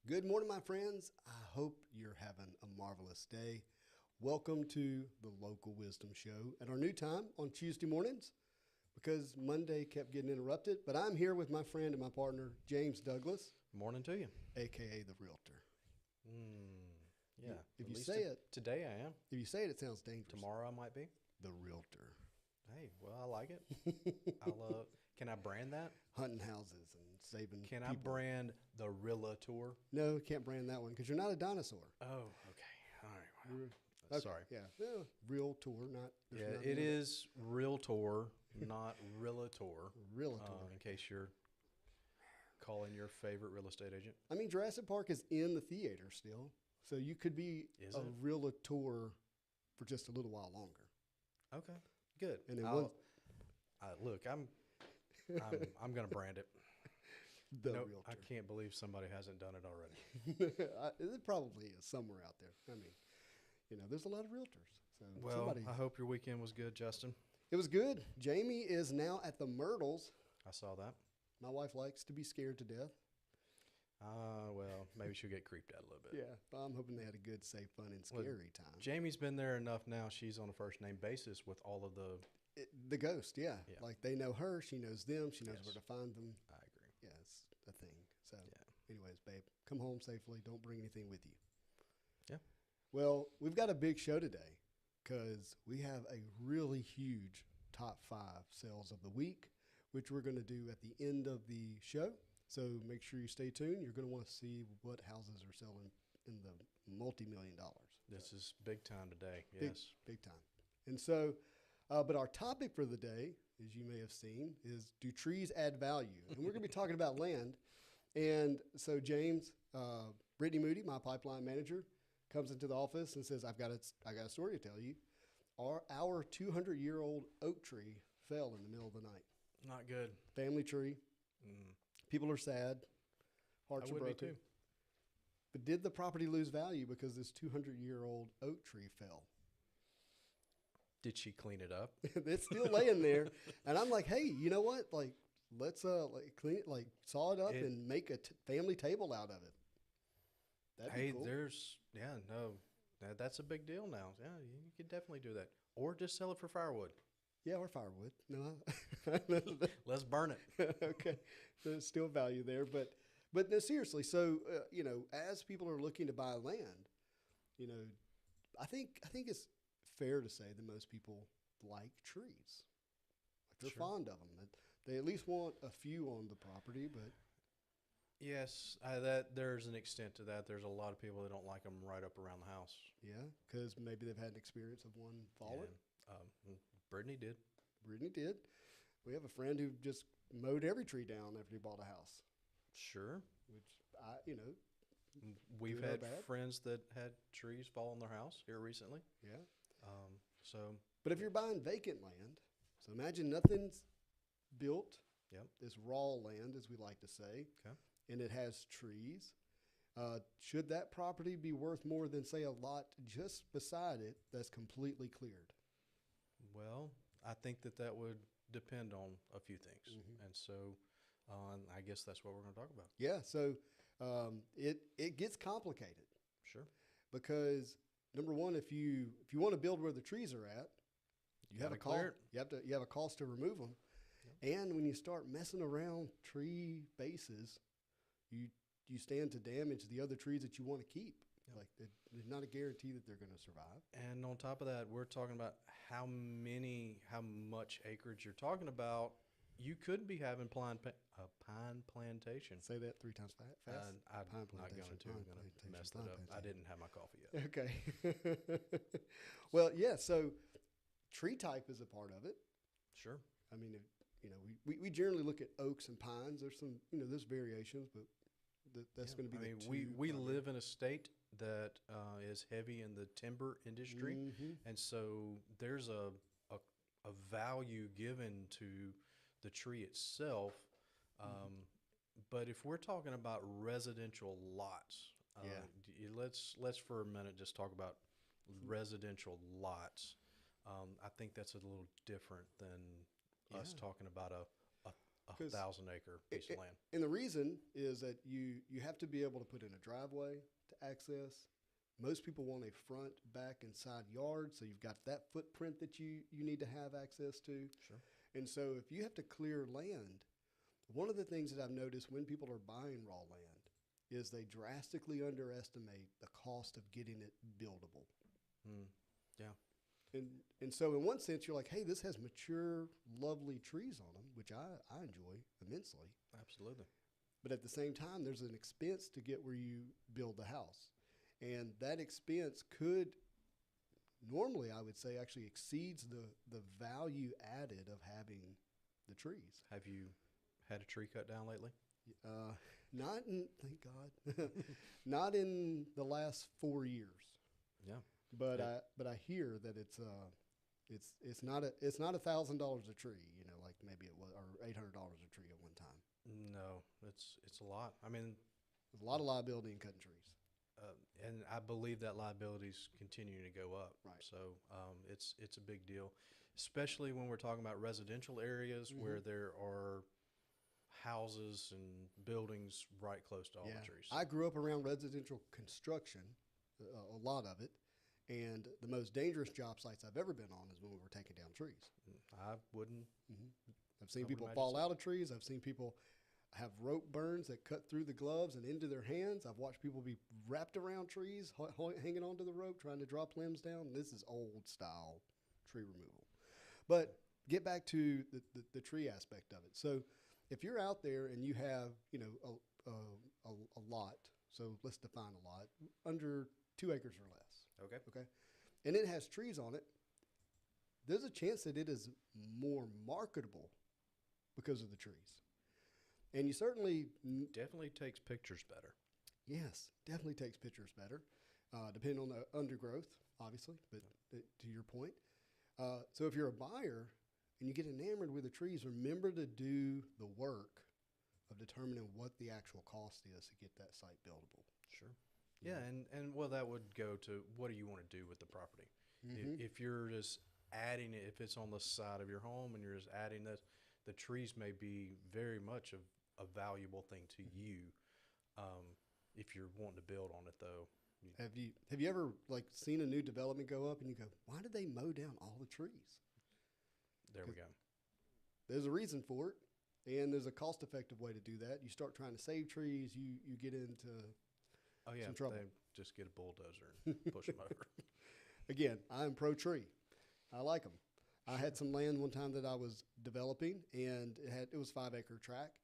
Good morning, my friends. I hope you're having a marvelous day. Welcome to the Local Wisdom Show at our new time on Tuesday mornings because Monday kept getting interrupted. But I'm here with my friend and my partner, James Douglas, Morning to you. a.k.a. the Realtor. Yeah. If at you least say it, today I am. if you say it, it sounds dangerous. Tomorrow I might be. The Realtor. Hey, well, I like it. Can I brand that? Hunting houses and saving Can people. I brand the Realtor? No, can't brand that one because you're not a dinosaur. Oh, okay. All right. Well, Okay, sorry. Yeah. Well, Realtor, not. Yeah, not it is Realtor, not Realtor. Realtor. In case you're calling your favorite real estate agent. I mean, Jurassic Park is in the theater still, so you could be Is a it? realtor for just a little while longer. Okay, good. And then Look, I'm going to brand it. the Nope, realtor. I can't believe somebody hasn't done it already. It probably is somewhere out there. I mean, there's a lot of realtors. So Well, I hope your weekend was good, Justin. it was good. Jamie is now at the Myrtles. I saw that. My wife likes to be scared to death. Well, maybe she'll get creeped out a little bit. Yeah, I'm hoping they had a good, safe, fun, and scary time. Jamie's been there enough now. She's on a first name basis with all of the. The ghost, yeah. Yeah. Like they know her, she knows them, she knows Yes. where to find them. I agree. Yeah, it's a thing. So, Yeah. anyways, babe, come home safely. Don't bring anything with you. Yeah. Well, we've got a big show today because we have a really huge top 5 sales of the week, which we're going to do at the end of the show. So make sure you stay tuned. You're going to want to see what houses are selling in the multi-million dollars. This is big time today. Big, Yes. big time. And so, but our topic for the day, as you may have seen, is do trees add value? And we're going to be talking about land. And so James, Brittany Moody, my pipeline manager, comes into the office and says, I got a story to tell you. Our 200-year-old oak tree fell in the middle of the night. Not good. Family tree. People are sad. Hearts I are would be broken. too. But did the property lose value because this 200-year-old oak tree fell? Did she clean it up? It's still laying there, and I'm like, hey, you know what? Like, let's clean it, like saw it up and make a family table out of it. That'd be cool. That's a big deal now. Yeah, you could definitely do that, or just sell it for firewood. Yeah, or firewood. No, Let's burn it. okay. There's still value there, but no, seriously. So as people are looking to buy land, I think it's fair to say that most people like trees. Like they're Sure. fond of them. That they at least want a few on the property, but Yes, that there's an extent to that. There's a lot of people that don't like them right up around the house. yeah, because maybe they've had an experience of one falling. Brittany did. Brittany did. We have a friend who just mowed every tree down after he bought a house, Sure. which We've Good or had bad? friends that had trees fall on their house here recently. yeah. So, But if you're buying vacant land, so imagine nothing's built, yep. this raw land, as we like to say, Okay. and it has trees. Should that property be worth more than, say, a lot just beside it that's completely cleared? Well, I think that would depend on a few things. And so I guess that's what we're going to talk about. Yeah, so it gets complicated Sure. because number one, if you want to build where the trees are at, you have a Gotta clear cost. it. You have a cost to remove them, and when you start messing around tree bases, you stand to damage the other trees that you want to keep. Like there's not a guarantee that they're going to survive. And on top of that, we're talking about how much acreage you're talking about. You could be having a pine plantation. Say that 3 times fast. I'm Pine not plantation, going to. pine I'm going to plantation, mess pine that up. I plantation. didn't have my coffee yet. Okay. Well, yeah. So tree type is a part of it. Sure. I mean, we generally look at oaks and pines. There's some, there's variations, but that's going to be the two. We primary. live in a state that is heavy in the timber industry, and so there's a value given to the tree itself. But if we're talking about residential lots, let's for a minute just talk about residential lots. I think that's a little different than us talking about a 1,000-acre piece of land. And the reason is that you have to be able to put in a driveway to access. Most people want a front, back, and side yard, so you've got that footprint that you need to have access to. Sure. And so if you have to clear land, one of the things that I've noticed when people are buying raw land is they drastically underestimate the cost of getting it buildable. Yeah. And so in one sense, you're like, hey, this has mature, lovely trees on them, which I enjoy immensely. Absolutely. But at the same time, there's an expense to get where you build the house. And that expense could, normally I would say, actually exceeds the value added of having the trees. Have you had a tree cut down lately? Not in, thank God, not in the last 4 years. Yeah. But I hear that it's not $1,000 a tree, like maybe it was, or $800 a tree at one time. No, it's a lot. I mean, there's a lot of liability in cutting trees. And I believe that liability is continuing to go up. Right. So it's a big deal, especially when we're talking about residential areas where there are houses and buildings right close to all the trees. I grew up around residential construction, a lot of it, and the most dangerous job sites I've ever been on is when we were taking down trees. I wouldn't. I've seen people fall out of trees. I've seen people have rope burns that cut through the gloves and into their hands. I've watched people be wrapped around trees, hanging onto the rope, trying to drop limbs down. This is old style tree removal. But get back to the tree aspect of it. So if you're out there and you have, a lot, so let's define a lot, under 2 acres or less. Okay. And it has trees on it, there's a chance that it is more marketable because of the trees. And you certainly definitely takes pictures better. Yes, definitely takes pictures better, depending on the undergrowth, obviously, but to your point. So if you're a buyer and you get enamored with the trees, remember to do the work of determining what the actual cost is to get that site buildable. Sure. Yeah, and well, that would go to what do you want to do with the property? If you're just adding it, if it's on the side of your home and you're just adding this, the trees may be very much a valuable thing to you. If you're wanting to build on it, though. Have you ever seen a new development go up and you go, why did they mow down all the trees? There we go. There's a reason for it, and there's a cost-effective way to do that. You start trying to save trees, you get into some trouble. They just get a bulldozer and push them over. Again, I'm pro-tree. I like them. I had some land one time that I was developing, and it was 5-acre tract,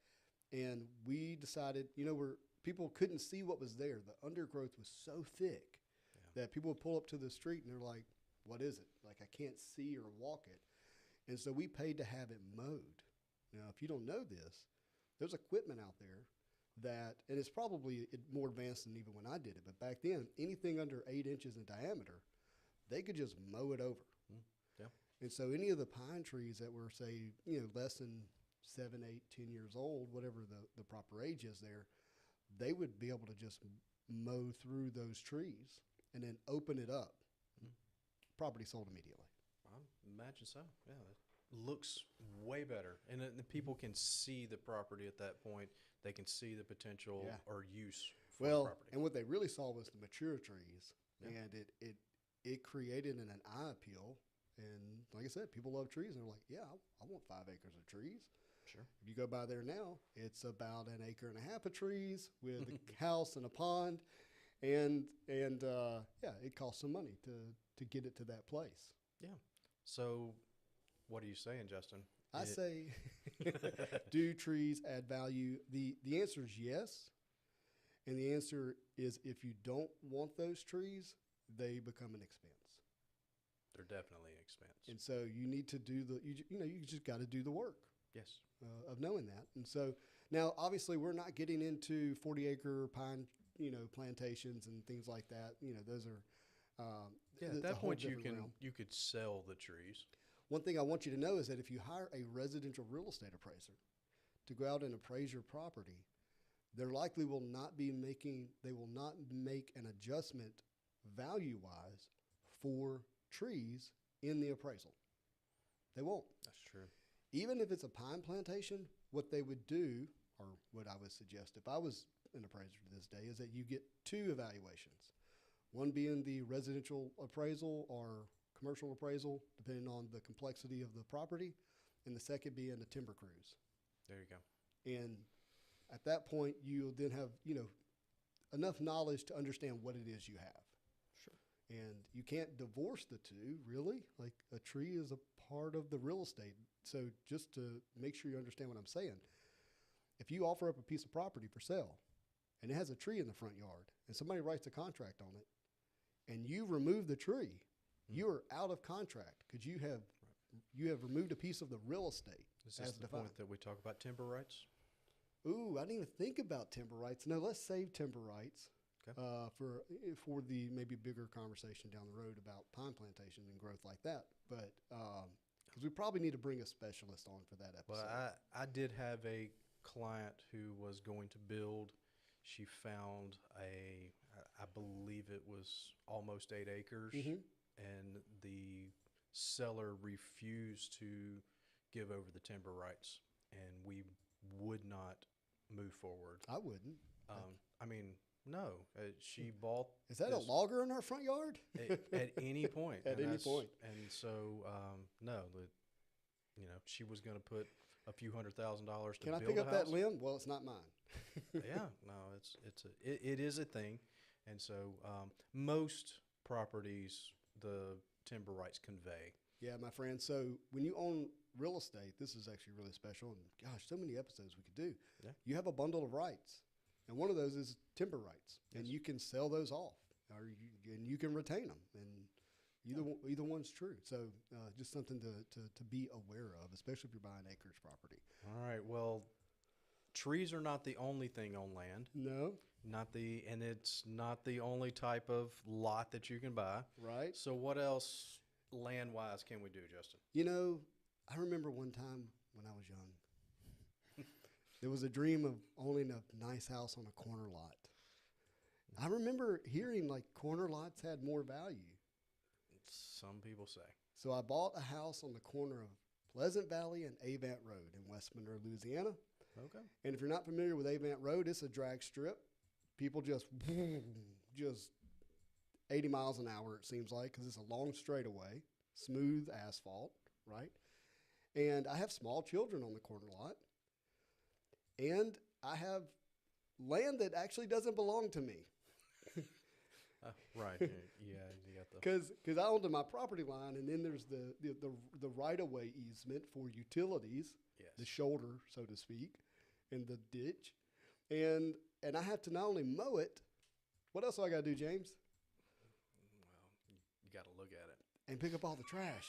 and we decided, where people couldn't see what was there. The undergrowth was so thick that people would pull up to the street and they're like, what is it? Like, I can't see or walk it. And so we paid to have it mowed. Now, if you don't know this, there's equipment out there that, and it's probably more advanced than even when I did it, but back then, anything under 8 inches in diameter, they could just mow it over. Yeah. And so any of the pine trees that were, say, less than 7, 8, 10 years old, whatever the proper age is there, they would be able to just mow through those trees and then open it up. Property sold immediately. I imagine so. Yeah, it looks way better, and the people can see the property at that point. They can see the potential or use for the property. And what they really saw was the mature trees, and it created an eye appeal. And like I said, people love trees, and they're like, yeah, I want 5 acres of trees. Sure. If you go by there now, it's about 1.5 acres of trees with a house and a pond, and it costs some money to get it to that place. Yeah. So, what are you saying, Justin? I say, do trees add value? The answer is yes, and the answer is if you don't want those trees, they become an expense. They're definitely an expense. And so you need to do you just got to do the work. Yes. Of knowing that. And so now, obviously, we're not getting into 40-acre pine, plantations and things like that. Those are at that point you could sell the trees. One thing I want you to know is that if you hire a residential real estate appraiser to go out and appraise your property, they likely will not make an adjustment value-wise for trees in the appraisal. They won't. That's true. Even if it's a pine plantation, what they would do, or what I would suggest if I was an appraiser this day, is that you get 2 evaluations. One being the residential appraisal or commercial appraisal, depending on the complexity of the property, and the second being a timber cruise. There you go. And at that point, you'll then have, enough knowledge to understand what it is you have. Sure. And you can't divorce the two, really. Like, a tree is a part of the real estate. So just to make sure you understand what I'm saying, if you offer up a piece of property for sale and it has a tree in the front yard and somebody writes a contract on it and you remove the tree, you're out of contract because you have removed a piece of the real estate. Is this the point that we talk about timber rights? Ooh, I didn't even think about timber rights. No, let's save timber rights for the maybe bigger conversation down the road about pine plantation and growth like that. But because we probably need to bring a specialist on for that episode. Well, I did have a client who was going to build. She found I believe it was almost 8 acres, and the seller refused to give over the timber rights, and we would not move forward. I wouldn't. I mean, no. She bought. Is that a logger in our front yard? At any point. At any point. And so, no, she was going to put a few $100,000 to build a house. Can I pick up that limb? Well, it's not mine. Yeah, no, it is a thing, and so most properties the timber rights convey. Yeah, my friend. So when you own real estate, this is actually really special. And gosh, so many episodes we could do. Yeah. You have a bundle of rights, and one of those is timber rights, and you can sell those off, and you can retain them, and either one's true. So just something to be aware of, especially if you're buying acreage property. All right. Well, trees are not the only thing on land. No. And it's not the only type of lot that you can buy. Right. So what else land-wise can we do, Justin? I remember one time when I was young, there was a dream of owning a nice house on a corner lot. I remember hearing like corner lots had more value. Some people say. So I bought a house on the corner of Pleasant Valley and Avant Road in West Monroe, Louisiana. Okay. And if you're not familiar with Avant Road, it's a drag strip. People just 80 miles an hour, it seems like, because it's a long straightaway, smooth asphalt, right? And I have small children on the corner lot. And I have land that actually doesn't belong to me. Right. Yeah, you got the because I own to my property line, and then there's the right-of-way easement for utilities, yes, the shoulder, so to speak, and the ditch, and I have to not only mow it. What else do I got to do, James? Well, you got to look at it and pick up all the trash.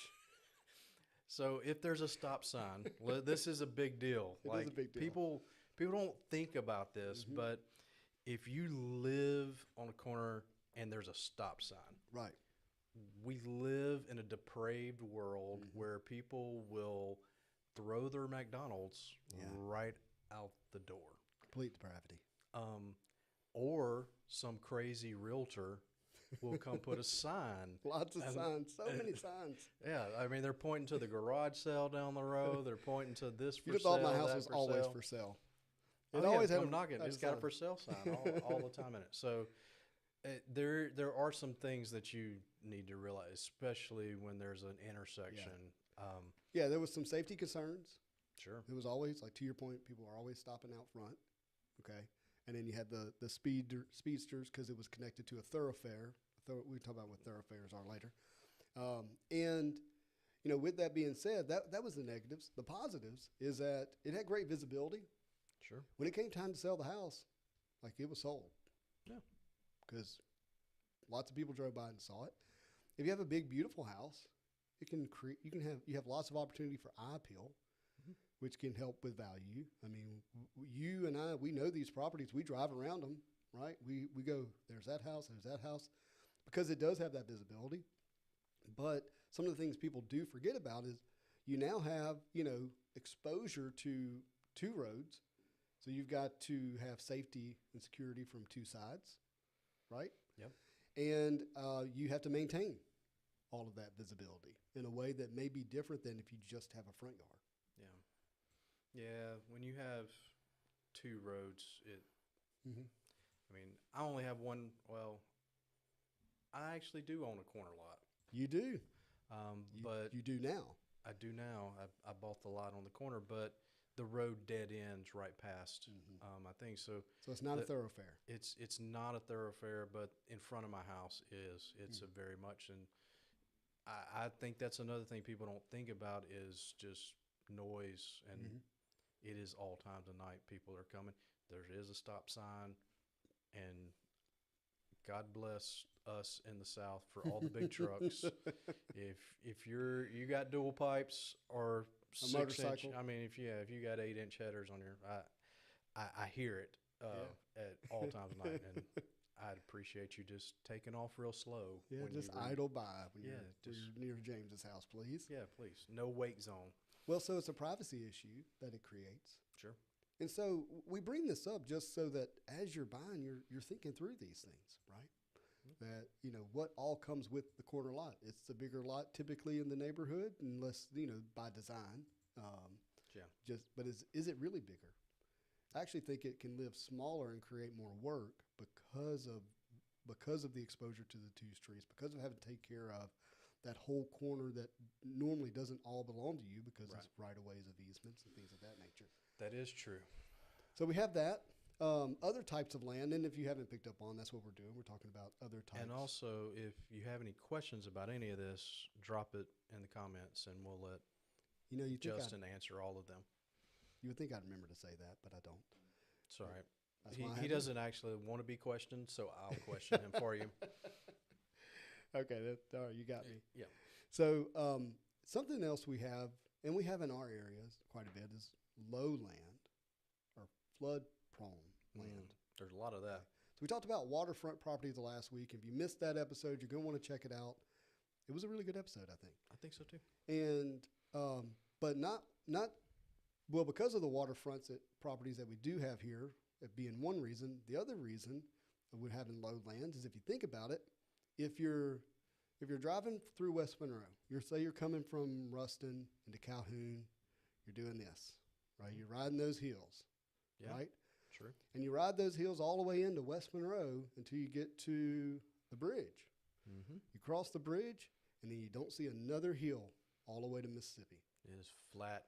So if there's a stop sign, this is a big deal. It is a big deal. People don't think about this, but if you live on a corner and there's a stop sign. Right. We live in a depraved world where people will throw their McDonald's right out the door. Complete depravity. Or some crazy realtor will come put a sign. Lots of signs. So many signs. Yeah. I mean, they're pointing to the garage sale down the road. They're pointing to this for sale. You thought my house was always for sale. It always had it's got a for sale sign all the time in it. So there are some things that you need to realize, especially when there's an intersection. Yeah, there was some safety concerns. Sure. It was always, like to your point, people are always stopping out front. Okay. And then you had the speedsters because it was connected to a thoroughfare. We can talk about what thoroughfares are later. And, with that being said, that was the negatives. The positives is that it had great visibility. Sure. When it came time to sell the house, like it was sold. Yeah. Because lots of people drove by and saw it. If you have a big, beautiful house, you have lots of opportunity for eye appeal, which can help with value. I mean, you and I, we know these properties. We drive around them, right? We go, there's that house, because it does have that visibility. But some of the things people do forget about is you now have, exposure to 2 roads. So you've got to have safety and security from 2 sides, right? Yep. And you have to maintain all of that visibility in a way that may be different than if you just have a front yard. Yeah, when you have two roads, Hmm. I mean, I only have one. Well, I actually do own a corner lot, You do. but You do now. I do now. I bought the lot on the corner, but the road dead ends right past. Hmm. I think so. So it's not a The, thoroughfare. it's not a thoroughfare, but in front of my house is. It's a very much, and I think that's another thing people don't think about is just noise, and Hmm. it is all times of night. People are coming. There is a stop sign, and God bless us in the South for all the big trucks. If you got dual pipes or A 6 inch, motorcycle. I mean, if you got 8 inch headers on your, I hear it Yeah. at all times of night, and I'd appreciate you just taking off real slow. Yeah, when just you were, idle by when yeah, when just you're near James's house, please. yeah, please, no wake zone. Well, so it's a privacy issue that it creates. Sure. And so we bring this up just so that as you're buying, you're thinking through these things, right? That what all comes with the corner lot. It's the bigger lot typically in the neighborhood, unless by design. Um, Yeah. but is it really bigger? I actually think it can live smaller and create more work because of the exposure to the two streets, because of having to take care of that whole corner that normally doesn't all belong to you because Right. it's right of ways of easements and things of that nature. That is true. So we have that. Other types of land, and if you haven't picked up on, that's what we're doing. We're talking about other types. And also, if you have any questions about any of this, drop it in the comments, and we'll let you think Justin answer all of them. you would think I'd remember to say that, but I don't. It's all right. That's why I He have doesn't actually want to be questioned, so I'll question him for you. Okay, all right, you got me. Yeah. So something else we have, and we have in our areas quite a bit, is lowland or flood-prone land. There's a lot of that. So we talked about waterfront property the last week. If you missed that episode, you're going to want to check it out. It was a really good episode, I think. I think so too. And but not well, because of the waterfronts properties that we do have here, it being one reason. The other reason of we having lowlands is if you think about it, if you're driving through West Monroe, you're coming from Ruston into Calhoun, you're doing this, right? You're riding those hills, Yeah. right? True. And you ride those hills all the way into West Monroe until you get to the bridge. Mm-hmm. You cross the bridge, and then you don't see another hill all the way to Mississippi. It is flat,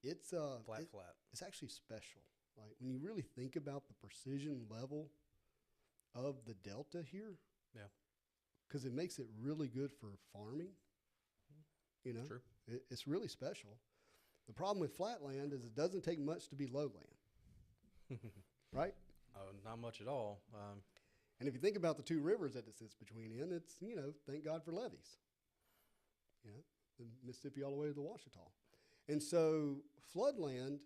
It's flat. it's actually special. Like when you really think about the precision level of the delta here, Yeah. because it makes it really good for farming. True. It's really special. The problem with flatland is it doesn't take much to be lowland, right? Not much at all. And if you think about the two rivers that it sits between it's, thank God for levees. The Mississippi all the way to the Ouachita. And so floodland,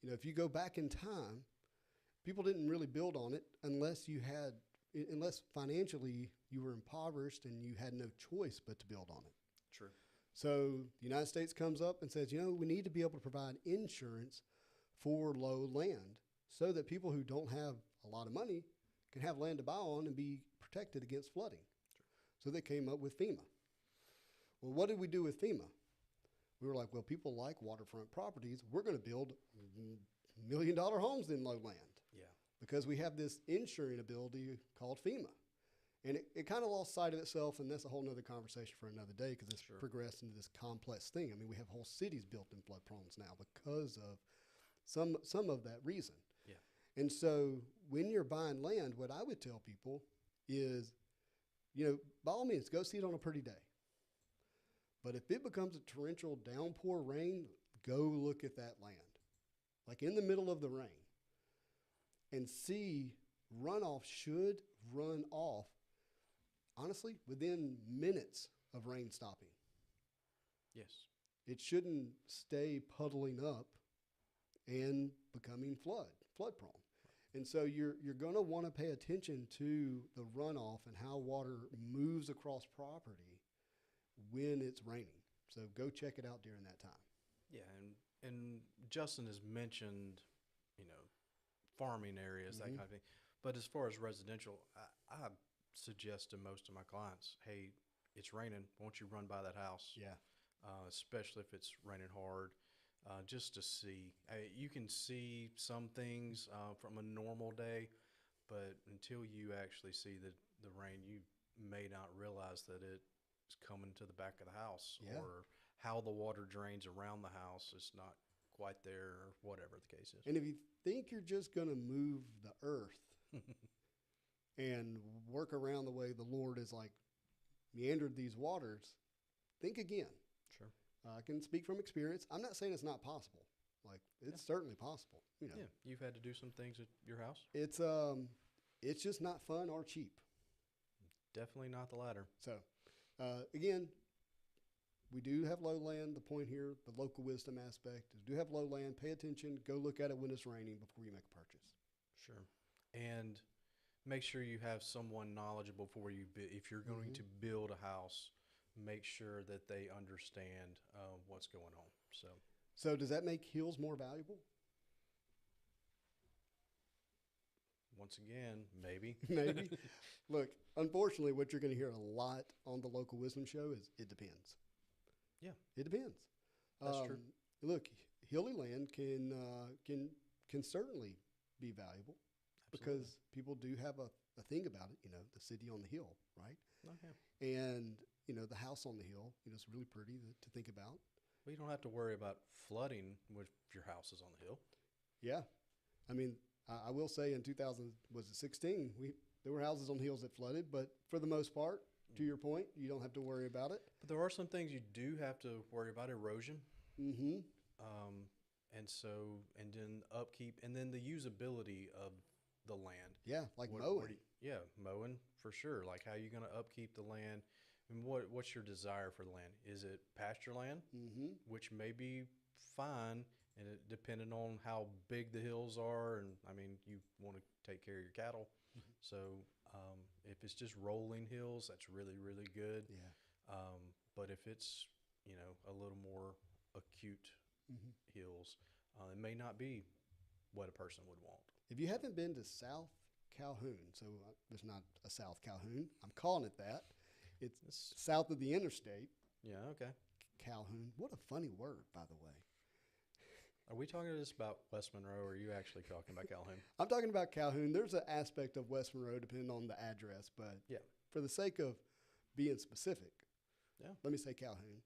if you go back in time, people didn't really build on it unless financially you were impoverished and you had no choice but to build on it. True. So the United States comes up and says, we need to be able to provide insurance for low land so that people who don't have a lot of money can have land to buy on and be protected against flooding. So they came up with FEMA. Well, what did we do with FEMA? We were like, well, people like waterfront properties. We're going to build $1 million homes in lowland. Yeah. Because we have this insuring ability called FEMA. And it kind of lost sight of itself, and that's a whole other conversation for another day because it's Sure. progressed into this complex thing. I mean, we have whole cities built in flood prones now because of some of that reason. Yeah. And so when you're buying land, what I would tell people is, by all means, go see it on a pretty day. But if it becomes a torrential downpour rain, go look at that land, like in the middle of the rain, and see runoff should run off, honestly, within minutes of rain stopping. Yes. It shouldn't stay puddling up and becoming flood prone. And so you're going to want to pay attention to the runoff and how water moves across property when it's raining. So go check it out during that time. Yeah, and Justin has mentioned, farming areas, that kind of thing. But as far as residential, I suggest to most of my clients, hey, it's raining. Won't you run by that house? Yeah. Especially if it's raining hard. just to see. You can see some things from a normal day, but until you actually see the rain, you may not realize that it's coming to the back of the house, Yeah. or how the water drains around the house is not quite there, or whatever the case is. And if you think you're just going to move the earth and work around the way the Lord has like meandered these waters, think again. Sure. I can speak from experience. I'm not saying it's not possible. Like it's certainly possible. You know, Yeah, you've had to do some things at your house. it's just not fun or cheap. Definitely not the latter. So, again, we do have lowland. The point here, the local wisdom aspect is do have lowland. Pay attention. Go look at it when it's raining before you make a purchase. Sure. And make sure you have someone knowledgeable before you if you're going to build a house, make sure that they understand what's going on. So does that make hills more valuable? Once again, maybe. Maybe. Look, unfortunately, what you're going to hear a lot on the Local Wisdom Show is it depends. Yeah. It depends. That's true. Look, hilly land can certainly be valuable. Absolutely. Because people do have a thing about it, you know, the city on the hill, right? Okay. And, you know, the house on the hill, you know, it's really pretty to think about. Well, you don't have to worry about flooding if your house is on the hill. Yeah. I mean, I will say in 2016, there were houses on hills that flooded, but for the most part, to your point, you don't have to worry about it. But there are some things you do have to worry about: erosion. Mm-hmm. And then upkeep, and then the usability of the land. Yeah, like mowing. Mowing for sure. Like, how you going to upkeep the land, and what's your desire for the land? Is it pasture land, which may be fine, and it depending on how big the hills are, and I mean, you want to take care of your cattle. So if it's just rolling hills, that's really, really good. Yeah. But if it's, you know, a little more acute hills, it may not be what a person would want. If you haven't been to South Calhoun, so there's not a South Calhoun, I'm calling it that. It's south of the interstate. Yeah, okay. Calhoun. What a funny word, by the way. Are we talking just about West Monroe, or are you actually talking about Calhoun? I'm talking about Calhoun. There's an aspect of West Monroe depending on the address, but for the sake of being specific, let me say Calhoun.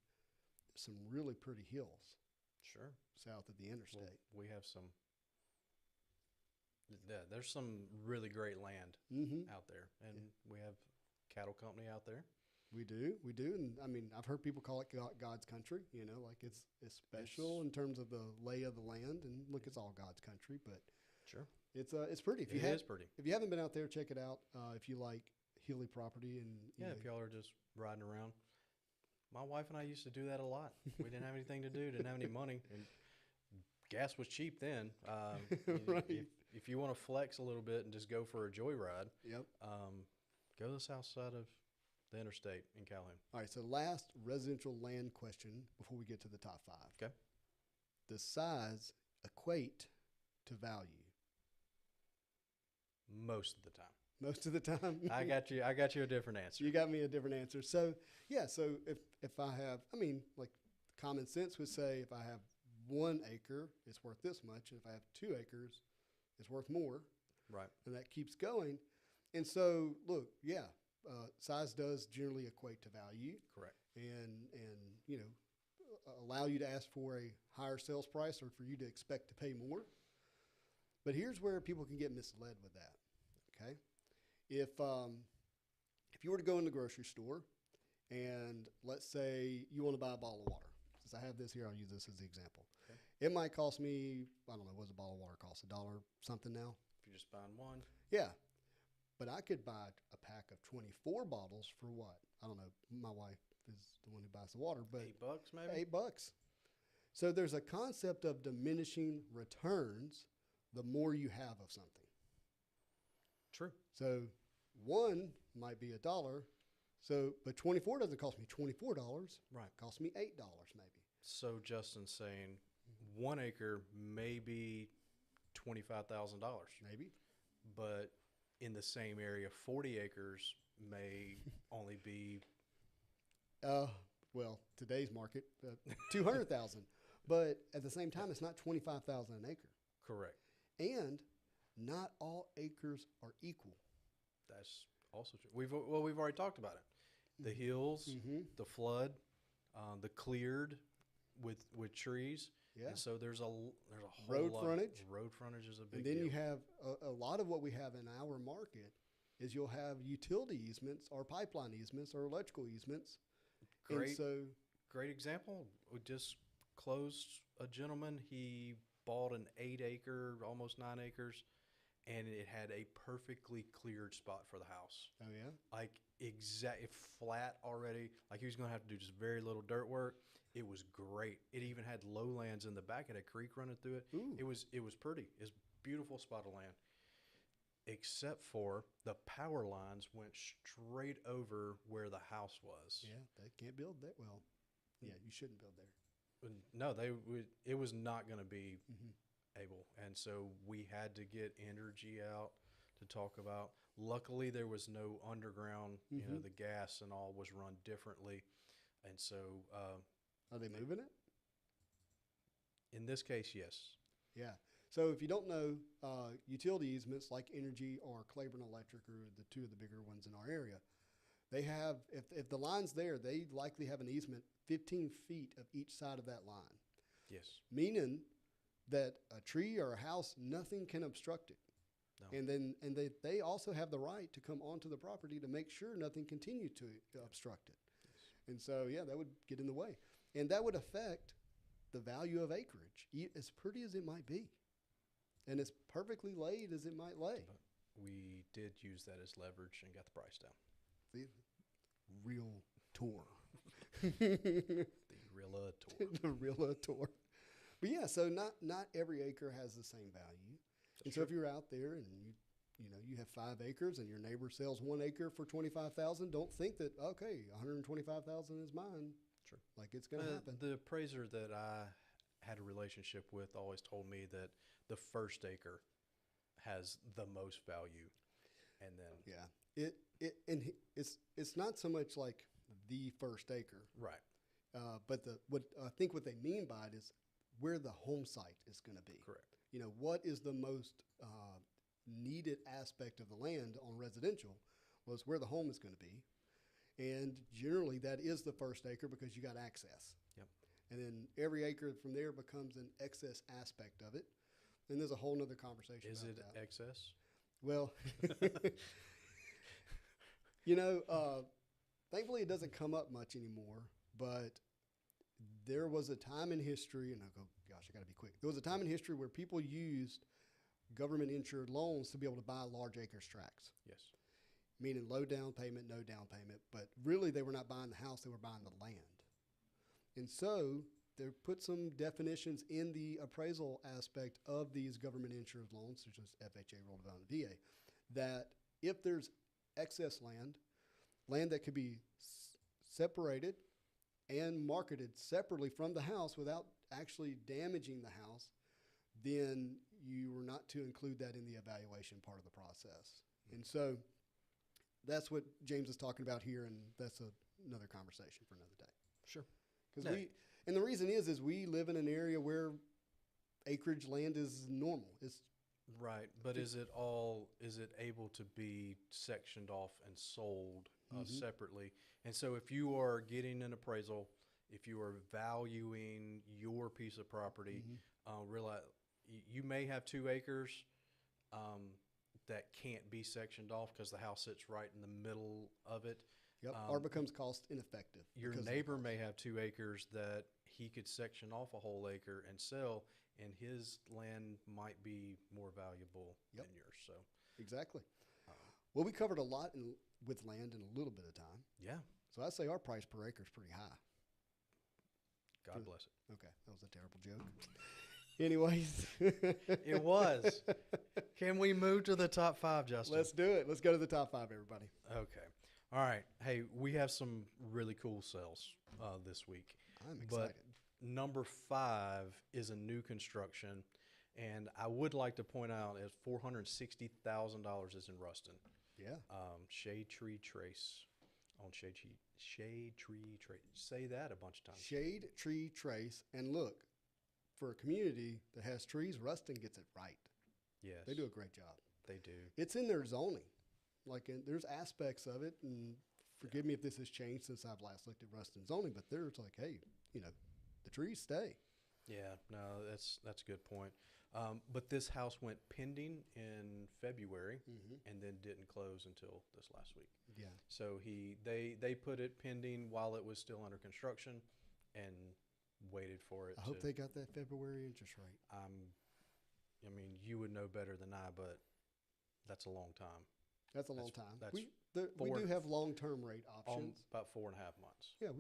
There's some really pretty hills. Sure. South of the interstate. Well, we have some. There's some really great land out there, and we have cattle company out there. We do, and I mean, I've heard people call it God's country. You know, like it's special in terms of the lay of the land, and look, it's all God's country. But sure, it's pretty. It is pretty. If you haven't been out there, check it out. If you like hilly property and if y'all are just riding around. My wife and I used to do that a lot. We didn't have anything to do, didn't have any money, and gas was cheap then. Right. If you want to flex a little bit and just go for a joyride, go to the south side of the interstate in Calhoun. All right, so last residential land question before we get to the top 5. Okay. Does size equate to value? Most of the time. Most of the time? I got you a different answer. You got me a different answer. So, so if I have, I mean, like common sense would say if I have 1 acre, it's worth this much. And if I have 2 acres, it's worth more. Right. And that keeps going. And so, look, size does generally equate to value. Correct. And you know, allow you to ask for a higher sales price or for you to expect to pay more. But here's where people can get misled with that. Okay. If you were to go in the grocery store and let's say you want to buy a bottle of water. Since I have this here, I'll use this as the example. Okay. It might cost me, I don't know, what does a bottle of water cost? $1 something now? If you're just buying one. Yeah. But I could buy a pack of 24 bottles for what? I don't know. My wife is the one who buys the water, but $8 maybe? $8. So there's a concept of diminishing returns the more you have of something. True. So 1 might be $1. So, but 24 doesn't cost me $24. Right. It costs me $8 maybe. So Justin's saying 1 acre may be $25,000. Maybe. But in the same area, 40 acres may only be. Well, today's market, 200,000. But at the same time, it's not 25,000 an acre. Correct. And not all acres are equal. That's also true. We've already talked about it. The hills, the flood, the cleared with trees. Yeah. And so there's a whole Road lot. frontage. Road frontage is a big And then deal. you have a lot of what we have in our market is you'll have utility easements or pipeline easements or electrical easements. Great. And so, Great example. We just closed a gentleman. He bought an 8-acre, almost 9 acres, and it had a perfectly cleared spot for the house. oh yeah, Like flat already. Like he was going to have to do just very little dirt work. It was great. It even had lowlands in the back. It had a creek running through it. Ooh. It was pretty. It was a beautiful spot of land. Except for the power lines went straight over where the house was. yeah, they can't build that. Well, yeah, you shouldn't build there. No, it was not going to be able. And so we had to get energy out to talk about. Luckily, there was no underground, the gas and all was run differently. And so, Are they moving it? in this case, yes. Yeah. So if you don't know, utility easements like Energy or Claiborne Electric are the two of the bigger ones in our area. They have, if the line's there, they likely have an easement 15 feet of each side of that line, Yes. meaning that a tree or a house, nothing can obstruct it. No. And they also have the right to come onto the property to make sure nothing continues to obstruct it. Yes. And so, yeah, that would get in the way. And that would affect the value of acreage, as pretty as it might be. And as perfectly laid as it might lay. But we did use that as leverage and got the price down. See, real tour. The realtor. The realtor. But yeah, so not every acre has the same value. And so if you're out there and you have 5 acres and your neighbor sells 1 acre for $25,000, don't think that, okay, $125,000 is mine. Sure. Like it's going to happen. The appraiser that I had a relationship with always told me that the first acre has the most value. And then Yeah. It's not so much like the first acre. right. But what I think what they mean by it is where the home site is going to be. Correct. What is the most needed aspect of the land on residential was where the home is going to be. And generally that is the first acre because you got access. Yep. And then every acre from there becomes an excess aspect of it. And there's a whole nother conversation Is about it that. excess? Well, thankfully it doesn't come up much anymore, but there was a time in history, and I'll go, gosh, I got to be quick. There was a time in history where people used government-insured loans to be able to buy large acres tracts, Yes. meaning low down payment, no down payment, but really they were not buying the house, they were buying the land. And so they put some definitions in the appraisal aspect of these government-insured loans, such as FHA, Rural Development, VA, that if there's excess land that could be separated and marketed separately from the house without actually damaging the house, then you were not to include that in the evaluation part of the process. And so that's what James is talking about here, and that's another conversation for another day. Sure. Because and the reason is we live in an area where acreage land is normal. It's Right, but is it able to be sectioned off and sold separately? And so if you are getting an appraisal, if you are valuing your piece of property, realize you may have 2 acres that can't be sectioned off because the house sits right in the middle of it. Yep. Or becomes cost ineffective. Your neighbor may have 2 acres that he could section off a whole acre and sell, and his land might be more valuable than yours. So exactly. Well, we covered a lot with land in a little bit of time. yeah, So I'd say our price per acre is pretty high. God bless it. Okay, that was a terrible joke. Anyways. It was. Can we move to the top 5, Justin? Let's do it. Let's go to the top 5, everybody. Okay. All right. Hey, we have some really cool sales this week. I'm excited. But number 5 is a new construction, and I would like to point out that $460,000 is in Ruston. Yeah. Shade Tree Trace on Shade Tree Trace. Say that a bunch of times. Shade Tree Trace. And look, for a community that has trees, Ruston gets it right. Yes. They do a great job. They do. It's in their zoning. There's aspects of it, and forgive me if this has changed since I've last looked at Ruston zoning, but there's like, hey, the trees stay. Yeah, no, that's a good point. But this house went pending in February and then didn't close until this last week. Yeah. So they put it pending while it was still under construction and waited for it. I hope they got that February interest rate. I mean, you would know better than I, but that's a long time. That's a long time. That's We do have long-term rate options. About 4.5 months. Yeah,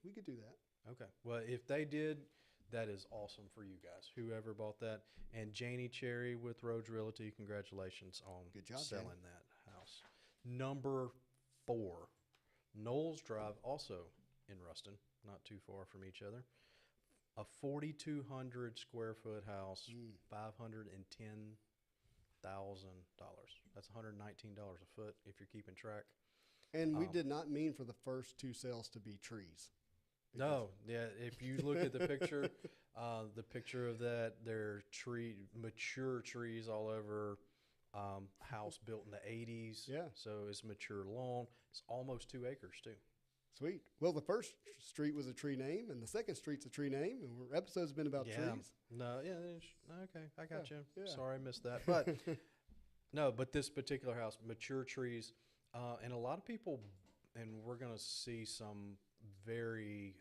we could do that. Okay. Well, if they did, that is awesome for you guys. Whoever bought that. And Janie Cherry with Rhodes Realty, congratulations on Good job, selling Janie. that house. Number 4, Knowles Drive, also in Ruston, not too far from each other. A 4,200 square foot house, $510,000. That's $119 a foot if you're keeping track. And we did not mean for the first 2 sales to be trees. No, yeah. If you look at the picture of that, there are mature trees all over. House built in the 80s. Yeah. So it's mature lawn. It's almost 2 acres too. Sweet. Well, the first street was a tree name, and the second street's a tree name, and our episode's been about trees. No, yeah. Okay, I got you. Yeah. Sorry, I missed that. But no, but this particular house, mature trees, and a lot of people, and we're gonna see some very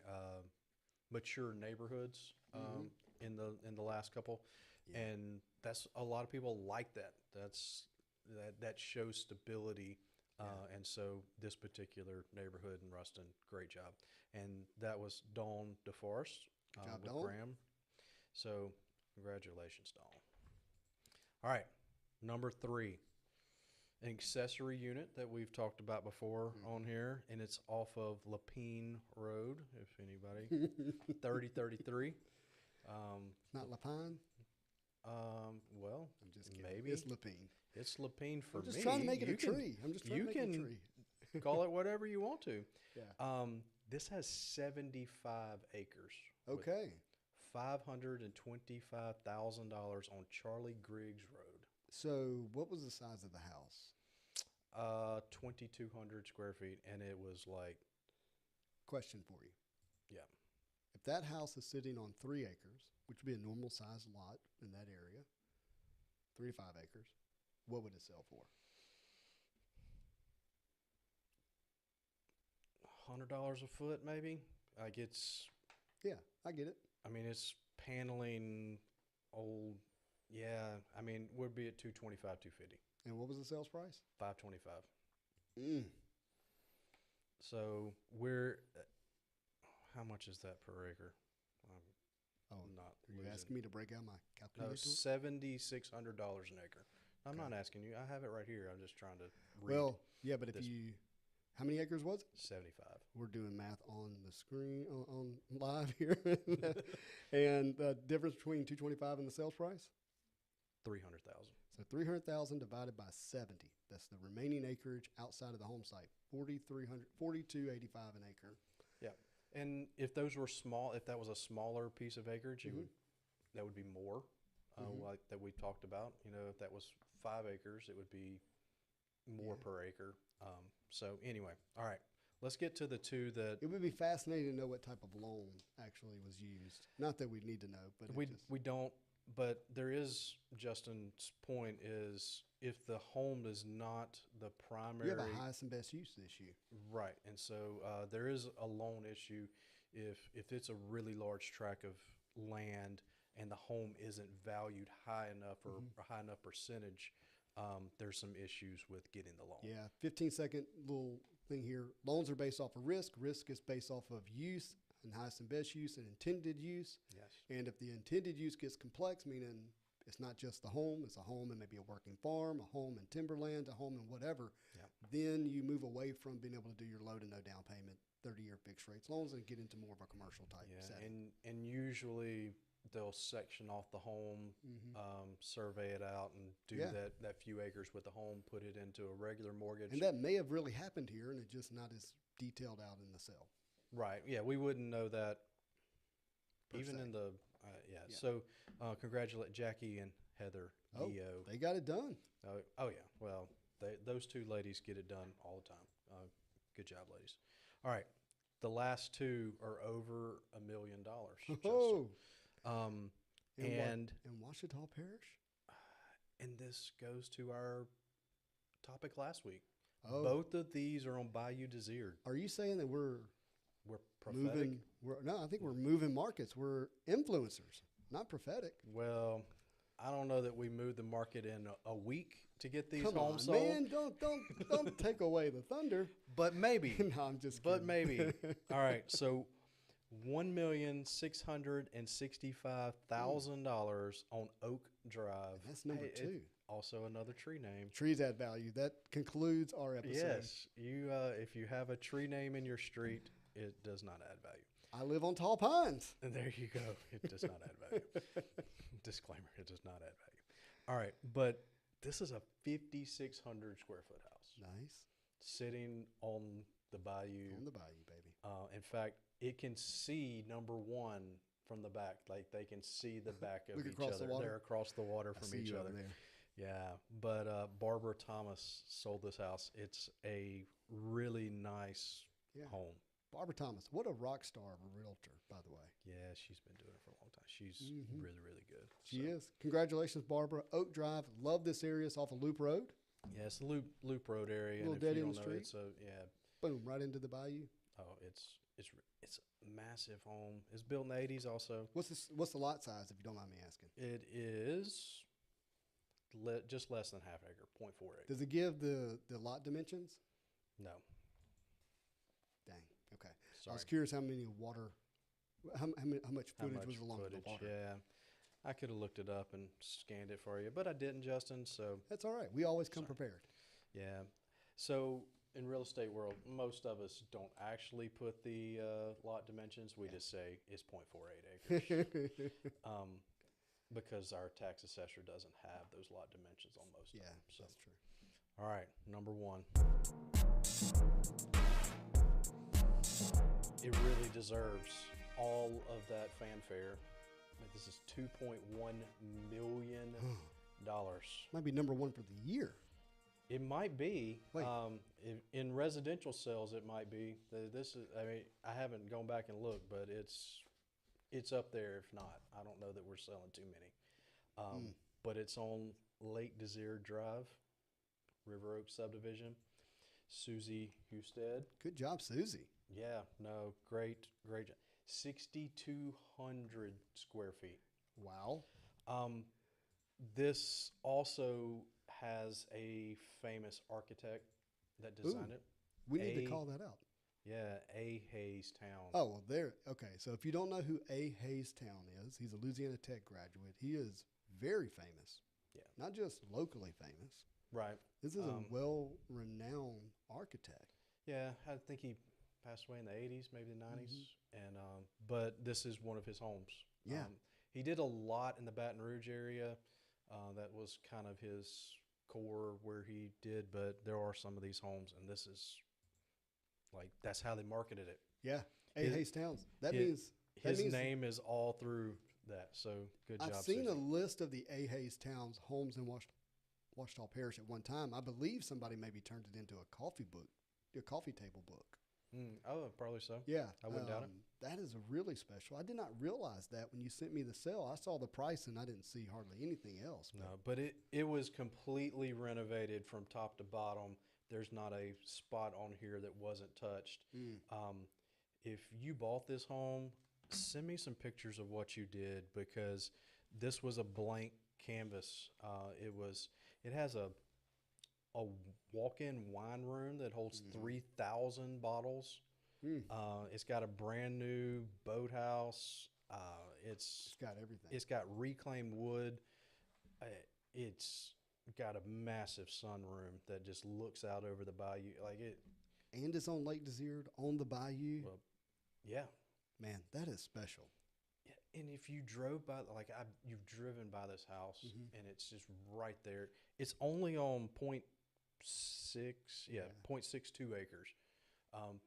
mature neighborhoods in the last couple, and that's a lot of people like that. That shows stability, and so this particular neighborhood in Ruston, great job, and that was Dawn DeForest with Dawn. Graham. So congratulations, Dawn. All right, number 3. An accessory unit that we've talked about before on here, and it's off of Lapine Road, if anybody, 3033. Not Lapine? Well, I'm just kidding. maybe. It's Lapine. It's Lapine for me. I'm just trying to make it a tree. I'm just trying to make it a tree. You can call it whatever you want to. Yeah. This has 75 acres. Okay. $525,000 on Charlie Griggs Road. So what was the size of the house? 2,200 square feet, and it was like. Question for you. Yeah. If that house is sitting on 3 acres, which would be a normal size lot in that area, 3 to 5 acres, what would it sell for? $100 a foot, maybe. Like it's. Yeah, I get it. I mean, it's paneling old. Yeah, I mean, would be at 225, 250. And what was the sales price? 525. So we're. How much is that per acre? Not are you losing. asking me to break out my No, calculator? $7,600 an acre. I'm not asking you. I have it right here. I'm just trying to read. Well, yeah, but how many acres was it? 75. We're doing math on the screen, on live here. And the difference between 225 and the sales price? 300,000. So 300,000 divided by 70. That's the remaining acreage outside of the home site. 4,285 an acre. Yeah. And if those were small, if that was a smaller piece of acreage, that would be more, like that we talked about. If that was 5 acres, it would be more per acre. So anyway, all right, let's get to the 2 that it would be fascinating to know what type of loan actually was used. Not that we need to know, but we don't. But there is, Justin's point is, if the home is not the primary, you have a highest and best use issue, right? And so there is a loan issue if it's a really large tract of land and the home isn't valued high enough or a high enough percentage. There's some issues with getting the loan. Yeah, 15-second little thing here. Loans are based off of risk. Risk is based off of use and highest and best use and intended use. Yes. And if the intended use gets complex, meaning it's not just the home, it's a home and maybe a working farm, a home and timberland, a home and whatever, then you move away from being able to do your low to no down payment, 30-year fixed rates loans and get into more of a commercial type setting. And usually they'll section off the home, survey it out, and do that few acres with the home, put it into a regular mortgage. And that may have really happened here, and it's just not as detailed out in the sale. Right. Yeah, we wouldn't know that. Even in the, Yeah. Yeah. So, congratulate Jackie and Heather Oh, EO. they got it done. Oh yeah. Well, those two ladies get it done all the time. Good job, ladies. All right. The last two are over $1 million. Justin. Oh, Um, in and Washita Parish. and this goes to our topic last week. Oh, Both of these are on Bayou Désiré. are you saying that we're Prophetic. moving? No, I think we're moving markets. We're influencers, not prophetic. Well, I don't know that we moved the market in a week to get these Come homes on, sold. man! Don't take away the thunder. But maybe. No, I'm just kidding. But maybe. All right. So $1,665,000 on Oak Drive. That's number two. Also another tree name. Trees add value. That concludes our episode. Yes. You if you have a tree name in your street, it does not add value. I live on Tall Pines. And there you go. It does not add value. Disclaimer, it does not add value. All right, but this is a 5,600 square foot house. Nice. Sitting on the bayou. On the bayou, baby. In fact, it can see number one from the back. Like they can see the back of Look each across other. the water? They're across the water I from see each you other. over there. Yeah, but Barbara Thomas sold this house. It's a really nice home. Barbara Thomas, what a rock star of a realtor, by the way. Yeah, she's been doing it for a long time. She's really, really good. She is. Congratulations, Barbara. Oak Drive, love this area. It's off of Loop Road. Yeah, it's the Loop Road area. Little And dead if you end don't know, street. it's a Boom, right into the bayou. Oh, it's a massive home. It's built in the 80s. Also, What's the lot size, if you don't mind me asking? it is just less than half acre, 0.4 acre. Does it give the lot dimensions? No, Dang. Okay. I sorry. was curious how many water, how much How footage much was along footage? the water. Yeah, I could have looked it up and scanned it for you, but I didn't, Justin. So That's all right. We always come Sorry. prepared. yeah. So in real estate world, most of us don't actually put the lot dimensions. We just say it's 0.48 acres. Because our tax assessor doesn't have those lot dimensions on most of Yeah, them. So, that's true. all right, number one. It really deserves all of that fanfare. This is $2.1 million. Might be number one for the year. It might be. Wait. In residential sales, it might be. This is. I mean, I haven't gone back and looked, but it's up there. If not, I don't know that we're selling too many. But it's on Lake Desire Drive, River Oak subdivision. Susie Husted. Good job, Susie. Yeah. No. Great job. 6,200 square feet. Wow. This also has a famous architect that designed it. We need to call that out. Yeah, A. Hayes Town. Oh, well, there. Okay, so if you don't know who A. Hayes Town is, he's a Louisiana Tech graduate. He is very famous. Yeah. Not just locally famous. Right. This is a well-renowned architect. Yeah, I think he passed away in the 80s, maybe the 90s. And but this is one of his homes. Yeah. He did a lot in the Baton Rouge area. That was kind of his core where he did, but there are some of these homes, and this is like that's how they marketed it. Yeah, A. Hayes Towns. That his means name is all through that. So good job. I've seen Susie. a list of the A. Hayes Towns homes in Washita Parish at one time. I believe somebody maybe turned it into a coffee table book. Probably so. Yeah, I wouldn't doubt it. That is really special. I did not realize that when you sent me the sale. I saw the price and I didn't see hardly anything else. No, but it was completely renovated from top to bottom. There's not a spot on here that wasn't touched. If you bought this home, send me some pictures of what you did, because this was a blank canvas. It has a walk-in wine room that holds 3,000 bottles. It's got a brand new boathouse. It's got everything. It's got reclaimed wood. It's got a massive sunroom that just looks out over the bayou. And it's on Lake Desire, on the bayou. Well, yeah. Man, that is special. Yeah, and if you drove by, you've driven by this house, and it's just right there. It's only on 0.62 acres.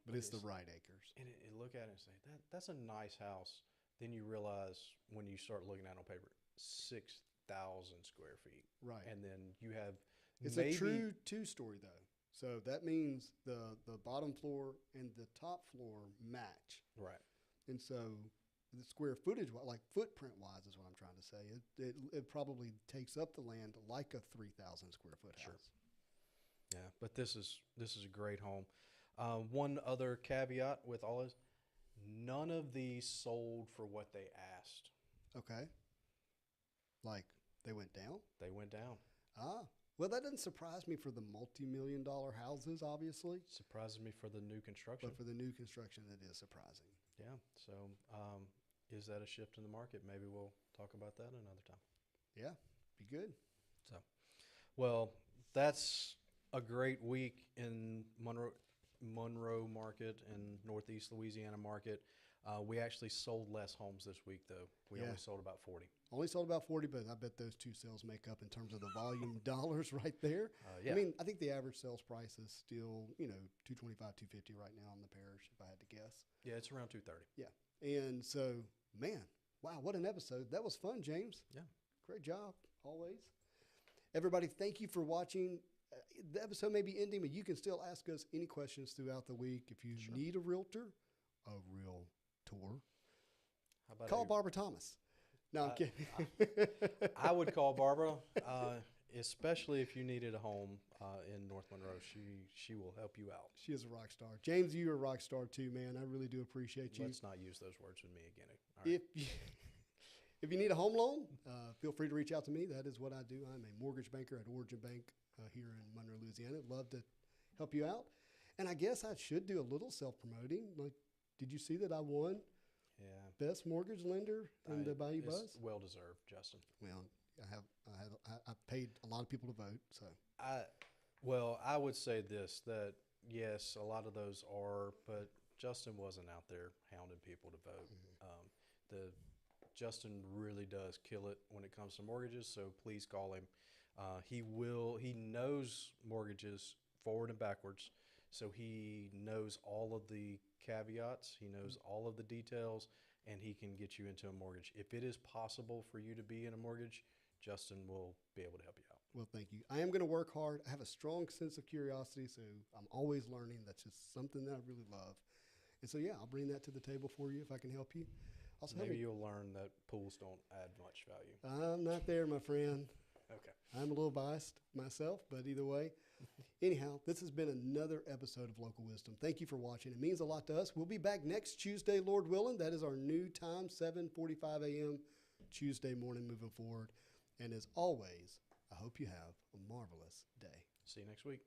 But it's the right acres. And look at it and say, that's a nice house then you realize when you start looking at it on paper, 6,000 square feet. Right. And then you have It's maybe a true two-story though. So that means the bottom floor and the top floor match. right. And so the square footage, like footprint wise, is what I'm trying to say. It probably takes up the land like a 3,000 square foot house. Sure. Yeah, but this is a great home. One other caveat with all this: none of these sold for what they asked. Okay. Like they went down? They went down. Ah. Well, that doesn't surprise me for the multi-million-dollar houses, obviously. Surprises me for the new construction. But for the new construction, it is surprising. Yeah. So, is that a shift in the market? Maybe we'll talk about that another time. Yeah, be good. So, well, that's a great week in Monroe market and Northeast Louisiana market. We actually sold less homes this week, though. We only sold about 40. Only sold about 40, but I bet those two sales make up in terms of the volume dollars right there. Yeah. I mean, I think the average sales price is still, $225, $250 right now in the parish, if I had to guess. Yeah, it's around 230. Yeah. And so, man, wow, what an episode. That was fun, James. Yeah. Great job, always. Everybody, thank you for watching. The episode may be ending, but you can still ask us any questions throughout the week. If you need a realtor, a realtor, How about call Barbara Thomas. No, I'm kidding. I would call Barbara, especially if you needed a home in North Monroe. She will help you out. She is a rock star. James, you're a rock star too, man. I really do appreciate you. Let's not use those words with me again. All right. If you need a home loan, feel free to reach out to me. That is what I do. I'm a mortgage banker at Origin Bank here in Monroe, Louisiana. Love to help you out. And I guess I should do a little self-promoting. Like, did you see that I won Yeah. Best Mortgage Lender in the Bayou Buzz? It's well deserved, Justin. Well, I paid a lot of people to vote, so. I would say this, that yes, a lot of those are, but Justin wasn't out there hounding people to vote. Justin really does kill it when it comes to mortgages, so please call him. He knows mortgages forward and backwards, so he knows all of the caveats, he knows all of the details, and he can get you into a mortgage. If it is possible for you to be in a mortgage, Justin will be able to help you out. Well, thank you. I am going to work hard. I have a strong sense of curiosity, so I'm always learning. That's just something that I really love. And so, yeah, I'll bring that to the table for you if I can help you. Also, Maybe you'll learn that pools don't add much value. I'm not there, my friend. Okay. I'm a little biased myself, but either way. Anyhow, this has been another episode of Local Wisdom. Thank you for watching. It means a lot to us. We'll be back next Tuesday, Lord willing. That is our new time, 7:45 a.m. Tuesday morning moving forward. And as always, I hope you have a marvelous day. See you next week.